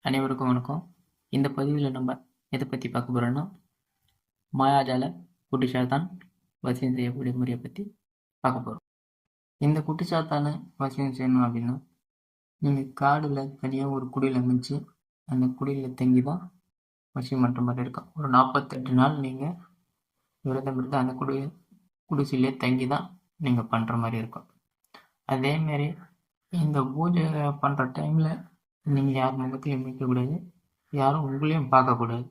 அனைவருக்கும் வணக்கம். இந்த பதிவில் நம்ம எதை பற்றி பார்க்க போகிறோன்னா, மாயாஜால குட்டிச்சாத்தான் வசியம் செய்யக்கூடிய முறையை பற்றி பார்க்க போகிறோம். இந்த குட்டிச்சாத்தானை வசியம் செய்யணும் அப்படின்னா, நீங்கள் காடில் தனியாக ஒரு குடியில் அமைச்சு அந்த குடியில் தங்கி தான் வசியம் பண்ணுற மாதிரி இருக்கும். ஒரு 48 நாள் நீங்கள் விரதம் இருந்து அந்த குடிசையிலே தங்கி தான் நீங்கள் பண்ணுற மாதிரி இருக்கும். அதேமாரி இந்த பூஜை பண்ணுற டைமில் நீங்கள் யார் முகத்தையும் வைக்கக்கூடாது, யாரும் உங்களையும் பார்க்கக்கூடாது.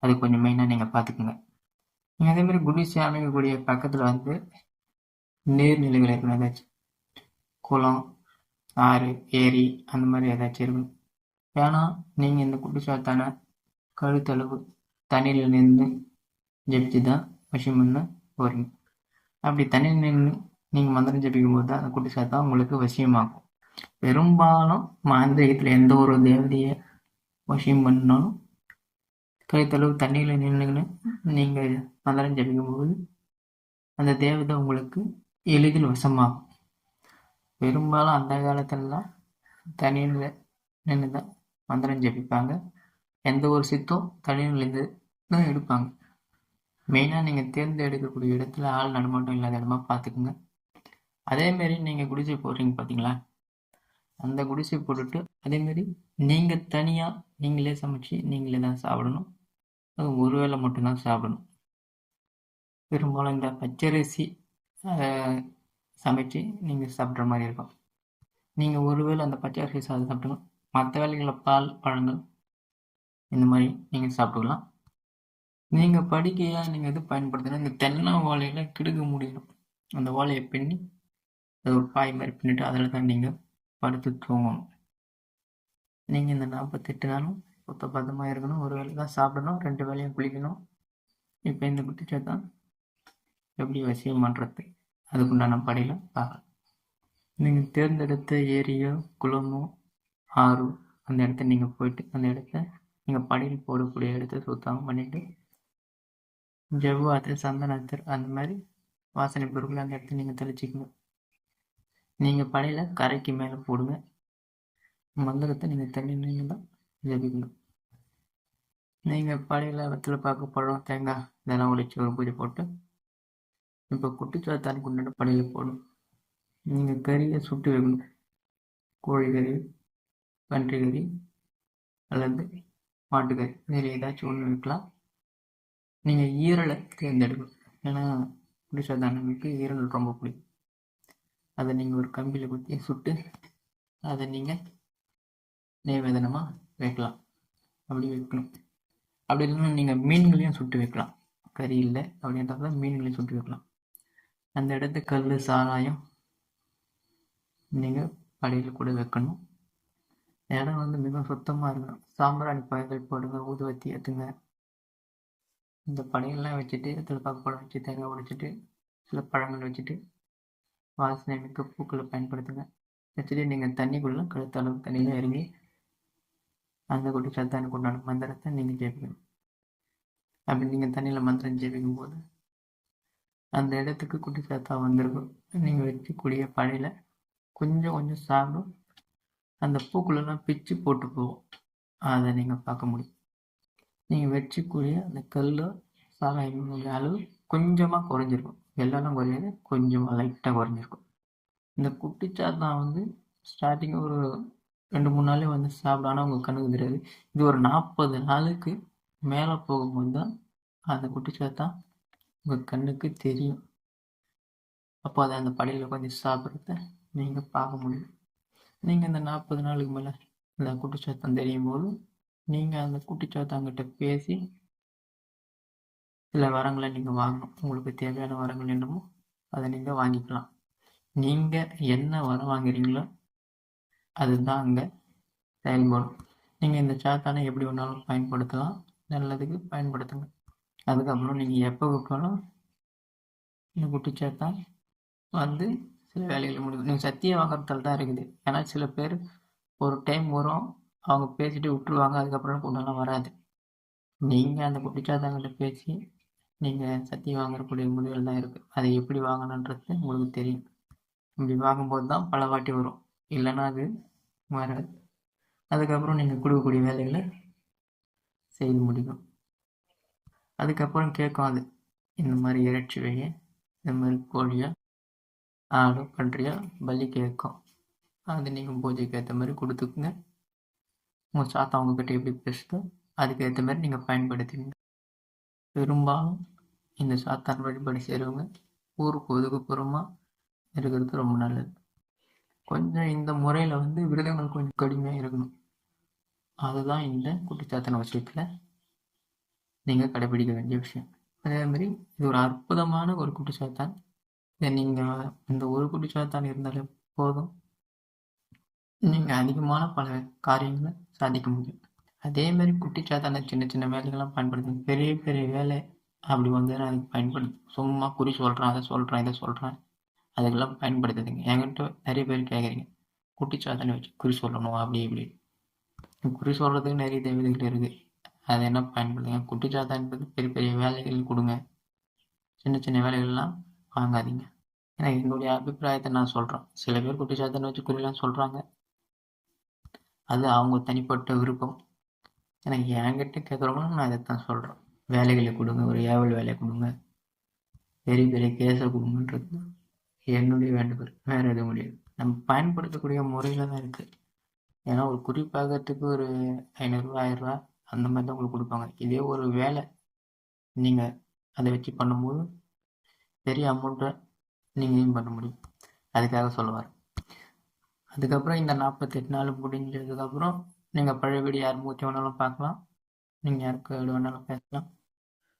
அது கொஞ்சம் மெயினாக நீங்கள் பார்த்துக்குங்க. நீங்கள் அதேமாதிரி குடிசை அமைக்கக்கூடிய பக்கத்தில் வந்து நீர்நிலைகள் இருக்கணும். ஏதாச்சும் குளம், ஆறு, ஏரி அந்த மாதிரி ஏதாச்சும் இருக்கணும். ஏன்னா நீங்கள் இந்த குடிசாத்தான கழுத்தளவு தண்ணியில் நின்று ஜெபிச்சு தான் விஷயம் பண்ண போகிறீங்க. அப்படி தண்ணியில் நின்று நீங்கள் மந்திரம் ஜெபிக்கும் போது தான் அந்த குடிசாத்தான் உங்களுக்கு வசியமாகும். பெரும்பாலும் மாந்திரிகத்தில் எந்த ஒரு தேவதையை வசியம் பண்ணாலும் கழுத்தளவு தண்ணியில் நின்றுன்னு நீங்கள் மந்திரம் ஜபிக்கும் போது அந்த தேவதை உங்களுக்கு எளிதில் வசமாகும். பெரும்பாலும் அந்த காலத்திலலாம் தண்ணியில் நின்று தான் மந்திரம் ஜபிப்பாங்க. எந்த ஒரு சித்தம் தண்ணியிலேருந்து தான் எடுப்பாங்க. மெயினாக நீங்கள் தேர்ந்தெடுக்கக்கூடிய இடத்துல ஆள் நடமாட்டம் இல்லாத இடமா பார்த்துக்குங்க. அதேமாரி நீங்கள் குடிசை போடுறீங்க பார்த்தீங்களா, அந்த குடிசை போட்டுட்டு அதேமாரி நீங்கள் தனியாக நீங்களே சமைச்சு நீங்களே தான் சாப்பிடணும். அது ஒரு வேளை மட்டும்தான் சாப்பிடணும். பெரும்பாலும் இந்த பச்சரிசி சமைச்சு நீங்கள் சாப்பிட்ற மாதிரி இருக்கும். நீங்கள் ஒரு வேளை அந்த பச்சரிசி சாதம் சாப்பிட்டுங்க, மற்ற வேலைகளில் பால், பழங்கள் இந்த மாதிரி நீங்கள் சாப்பிட்டுக்கலாம். நீங்கள் படிக்கையாக நீங்கள் எது பயன்படுத்தினா இந்த தென்னை ஓலையில் கிடுக்க முடியணும். அந்த ஓலையை பின்னி அது ஒரு பாய் மாதிரி பின்னிட்டு அதில் தான் நீங்கள் படுத்து தூங்கணும். நீங்கள் இந்த 48 நாளும் சுத்தபத்தமாக இருக்கணும். ஒரு வேளை தான் சாப்பிடணும், 2 வேளையும் குளிக்கணும். இப்போ இந்த குட்டிச்சாத்தான் எப்படி வசியம் பண்ணுறது அதுக்குண்டான படியில் பார்க்கலாம். நீங்கள் தேர்ந்தெடுத்த ஏரியோ, குளமோ, ஆறு அந்த இடத்த நீங்கள் போயிட்டு அந்த இடத்த நீங்கள் படியில் போடக்கூடிய இடத்த சுத்தம் பண்ணிவிட்டு ஜவ்வாத்து, சந்தனத்தர் அந்த மாதிரி வாசனை பொருட்கள் அந்த இடத்த நீங்கள் தெளிச்சிக்கணும். நீங்கள் படியில் கரைக்கு மேலே போடுங்க. மந்திரத்தை நீங்கள் தண்ணி நின்று தான் ஜபிக்கணும். நீங்கள் படியில் வெத்தலை பாக்கு, பழம், தேங்காய் இதெல்லாம் உடைச்சி ஒரு பூஜை போட்டு இப்போ குட்டிச்சாத்தானுக்கு கொண்டாட படியில் போடணும். நீங்கள் கறியை சுட்டு வைக்கணும். கோழிக்கறி, பன்றி கறி அல்லது மாட்டுக்கறி இதில் ஏதாச்சும் ஒன்று வைக்கலாம். நீங்கள் ஈரலை தேர்ந்தெடுக்கணும். ஏன்னா குட்டிச்சாத்தானுக்கு ஈரல் ரொம்ப பிடிக்கும். அதை நீங்கள் ஒரு கம்பியில் குத்தி சுட்டு அதை நீங்கள் நைவேதனமாக வைக்கலாம். அப்படி வைக்கணும். அப்படி இல்லைன்னா நீங்கள் மீன்களையும் சுட்டு வைக்கலாம். கறி இல்லை அப்படின்றத மீன்களையும் சுட்டு வைக்கலாம். அந்த இடத்து கல், சாராயம் நீங்கள் படியில் கூட வைக்கணும். இடம் வந்து மிகவும் சுத்தமாக இருக்கணும். சாம்பிராணி பழங்கள் போடுங்க, ஊதுவத்தி ஏற்றுங்க. இந்த படையெல்லாம் வச்சுட்டு திருப்பாக்கு பழம் வச்சு தேங்காய் உடைச்சிட்டு சில பழங்கள் வச்சுட்டு வாசனை மிக்க பூக்களை பயன்படுத்துங்க. வச்சுட்டு நீங்கள் தண்ணிக்குள்ளே கழுத்தளவு தண்ணியில் இறங்கி அந்த குட்டிச்சாத்தானுக்கு உண்டான மந்திரத்தை நீங்கள் ஜெபிக்கணும். அப்படி நீங்கள் தண்ணியில் மந்திரம் ஜெபிக்கும் போது அந்த இடத்துக்கு குட்டிச்சாத்தா வந்திருக்கும். நீங்கள் வச்சுக்கூடிய படையில் கொஞ்சம் கொஞ்சம் சாப்பிடும். அந்த பூக்குள்ளெல்லாம் பிச்சு போட்டு போகும். அதை நீங்கள் பார்க்க முடியும். நீங்கள் வச்சுக்கூடிய அந்த கல், சாராயங்களுடைய அளவு கொஞ்சமாக குறைஞ்சிருக்கும். எல்லாம் குறையாது, கொஞ்சமாக லைட்டாக குறைஞ்சிருக்கும். இந்த குட்டிச்சாத்தான் வந்து ஸ்டார்டிங் ஒரு 2-3 நாளே வந்து சாப்பிடானா உங்கள் கண்ணுக்கு தெரியாது. இது ஒரு 40 நாளுக்கு மேலே போகும்போது தான் அந்த குட்டிச்சாத்தான் உங்கள் கண்ணுக்கு தெரியும். அப்போ அதை அந்த படியில் கொஞ்சம் சாப்பிட்றத நீங்கள் பார்க்க முடியும். நீங்கள் இந்த 40 நாளுக்கு மேலே அந்த குட்டிச்சாத்தான் தெரியும் போது நீங்கள் அந்த குட்டிச்சாத்தாங்கிட்ட பேசி சில வரங்களை நீங்கள் வாங்கணும். உங்களுக்கு தேவையான வரங்கள் என்னமோ அதை நீங்கள் வாங்கிக்கலாம். நீங்கள் என்ன வரம் வாங்குறீங்களோ அதுதான் அங்கே செயல்படும். நீங்கள் இந்த சாத்தானை எப்படி வேணாலும் பயன்படுத்தலாம், நல்லதுக்கு பயன்படுத்துங்க. அதுக்கப்புறம் நீங்கள் எப்போ கூப்பிட்டாலும் இந்த குட்டிச்சாத்தான் வந்து சில வேலைகளை முடியும். நீங்கள் சத்திய வாங்குறதால தான் இருக்குது. ஏன்னா சில பேர் ஒரு டைம் வரும், அவங்க பேசிட்டு விட்டுருவாங்க, அதுக்கப்புறம் கூட்டம்லாம் வராது. நீங்கள் அந்த குட்டிச்சாத்தாங்கிட்ட பேசி நீங்கள் சத்தியம் வாங்கக்கூடிய முடிவுகள் தான் இருக்குது. அதை எப்படி வாங்கணுன்றது உங்களுக்கு தெரியும். இப்படி வாங்கும்போது தான் பல வாட்டி வரும், இல்லைன்னா அது வராது. அதுக்கப்புறம் நீங்கள் கொடுக்கக்கூடிய வேலைகளை செய்து முடிக்கும். அதுக்கப்புறம் கேட்கும் அது, இந்த மாதிரி இறைச்சி வைங்க, இந்த மாதிரி கோழியா ஆடோ பன்றியா பலி கேட்கும். அது நீங்கள் பூஜைக்கு ஏற்ற மாதிரி கொடுத்துக்குங்க. உங்கள் சாத்தா உங்ககிட்ட எப்படி பேசுதோ அதுக்கு ஏற்ற மாதிரி நீங்கள் பயன்படுத்திங்க. பெரும்பாலும் இந்த சாத்தான் வழிபாடு செய்கிறவங்க ஊருக்கு ஒதுக்குப்புறமாக இருக்கிறது ரொம்ப நல்லது. கொஞ்சம் இந்த முறையில் வந்து விரதங்கள் கொஞ்சம் கடுமையாக இருக்கணும். அதுதான் இந்த குட்டிச்சாத்தான விஷயத்தில் நீங்கள் கடைபிடிக்க வேண்டிய விஷயம். அதே மாதிரி இது ஒரு அற்புதமான ஒரு குட்டிச்சாத்தான். இதை நீங்கள் இந்த ஒரு குட்டிச்சாத்தான் இருந்தாலே போதும், நீங்கள் அதிகமான பல காரியங்களை சாதிக்க முடியும். அதே மாதிரி குட்டிச்சாத்தான சின்ன சின்ன வேலைகள்லாம் பயன்படுத்துங்க. பெரிய பெரிய வேலை அப்படி வந்து அதுக்கு பயன்படுத்து. சும்மா குறி சொல்கிறேன், அதை சொல்கிறேன், இதை சொல்கிறேன், அதுக்கெல்லாம் பயன்படுத்துதுங்க. என்கிட்ட நிறைய பேர் கேட்குறீங்க, குட்டிச்சாத்தானை வச்சு குறி சொல்லணும் அப்படி இப்படி. குறி சொல்கிறதுக்கு நிறைய தேவதைகள் இருக்குது, அதை என்ன பயன்படுத்துங்க. குட்டிச்சாத்தான்றது பெரிய பெரிய வேலைகள் கொடுங்க, சின்ன சின்ன வேலைகள்லாம் வாங்காதீங்க. ஏன்னா என்னுடைய அபிப்பிராயத்தை நான் சொல்கிறேன். சில பேர் குட்டிச்சாத்தானை வச்சு குறிலாம் சொல்கிறாங்க, அது அவங்க தனிப்பட்ட விருப்பம். எனக்கு என்கிட்ட கேட்குறவங்களும் நான் இதைத்தான் சொல்கிறேன். வேலைகளை கொடுங்க, ஒரு ஏவல் வேலையை கொடுங்க, பெரிய பெரிய கேஸை கொடுங்கன்றது என்னுடைய வேண்டுகோள். வேறு எதுவும் முடியாது. நம்ம பயன்படுத்தக்கூடிய முறையில் தான் இருக்குது. ஏன்னா ஒரு குறி பார்க்கறதுக்கு ஒரு 500 1000 அந்த மாதிரி தான் உங்களுக்கு கொடுப்பாங்க. இதே ஒரு வேலை நீங்கள் அதை வச்சு பண்ணும்போது பெரிய அமௌண்ட்டை நீங்கள் ஏன் பண்ண முடியும். அதுக்காக சொல்லுவார். அதுக்கப்புறம் இந்த 48 நாள் முடிஞ்சதுக்கப்புறம் நீங்கள் பழையபடி யார் மூச்சு வேணாலும் பார்க்கலாம், நீங்கள் யாருக்கு எது வேணாலும் பேசலாம்,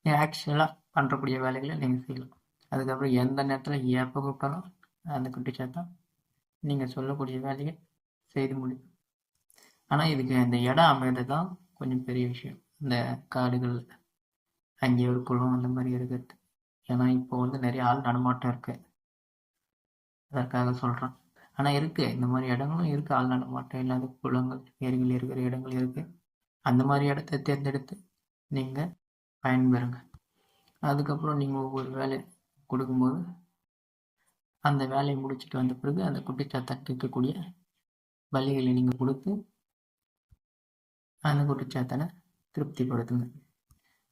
நீங்கள் ஆக்சுவலாக பண்ணுறக்கூடிய வேலைகளை நீங்கள் செய்யலாம். அதுக்கப்புறம் எந்த நேரத்தில் எப்போ கூப்பிட்டாலும் அந்த குட்டிச்சாத்தா நீங்கள் சொல்லக்கூடிய வேலையை செய்து முடியும். ஆனால் இதுக்கு அந்த இடம் அமைகிறது தான் கொஞ்சம் பெரிய விஷயம். இந்த காடுகள் அங்கே ஒரு குளம் அந்த மாதிரி இருக்கிறது. ஏன்னா இப்போ வந்து நிறைய ஆள் நடமாட்டம் இருக்கு, அதற்காக சொல்கிறேன். ஆனால் இருக்குது, இந்த மாதிரி இடங்களும் இருக்குது. ஆள் நடமாட்டம் இல்லாத குளங்கள் ஏரிகள் இருக்கிற இடங்கள் இருக்குது. அந்த மாதிரி இடத்த தேர்ந்தெடுத்து நீங்கள் பயன்பெறுங்க. அதுக்கப்புறம் நீங்கள் ஒவ்வொரு வேலை கொடுக்கும்போது அந்த வேலையை முடிச்சுட்டு வந்த பிறகு அந்த குட்டிச்சாத்தான் கேட்கக்கூடிய பலிகளை நீங்கள் கொடுத்து அந்த குட்டிச்சாத்தானை திருப்திப்படுத்துங்க.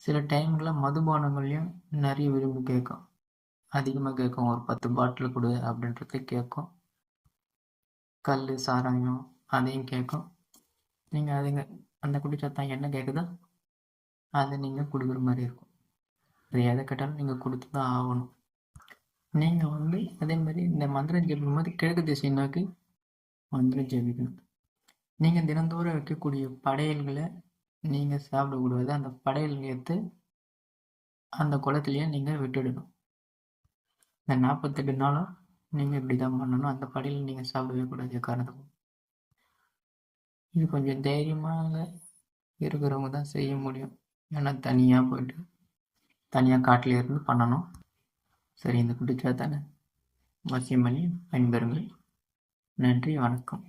சில டைமில் மதுபானங்கள்லையும் நிறைய விரும்பி கேட்கும், அதிகமாக கேட்கும். ஒரு 10 பாட்டில் கொடு அப்படின்றது கேட்கும். கல் சாராயம் அதையும் கேட்கும். நீங்கள் அதுங்க அந்த குட்டிச்சாத்தான் என்ன கேட்குதோ அதை நீங்கள் கொடுக்குற மாதிரி இருக்கும். அது எதை கேட்டாலும் நீங்கள் கொடுத்து தான் ஆகணும். நீங்கள் வந்து அதே மாதிரி இந்த மந்திரம் ஜெபிக்கும் போது கிழக்கு திசை நோக்கி மந்திரம் ஜெபிக்கணும். நீங்கள் தினந்தோறும் வைக்கக்கூடிய படையல்களை நீங்கள் சாப்பிடக்கூடாது. அந்த படையல் எடுத்து அந்த குளத்துலேயே நீங்கள் விட்டுடணும். இந்த 48 நாளும் நீங்கள் இப்படி தான் பண்ணணும். அந்த படையல் நீங்கள் சாப்பிடவே கூடாது காரணத்துக்கும். இது கொஞ்சம் தைரியமாக இருக்கிறவங்க தான் செய்ய முடியும். ஏன்னா தனியாக போயிட்டு தனியாக காட்டில் இருந்து பண்ணணும். சரி, இந்த குட்டிச்சாத்தானை வசியம் பண்ணி பயன்பெறுங்கள். நன்றி, வணக்கம்.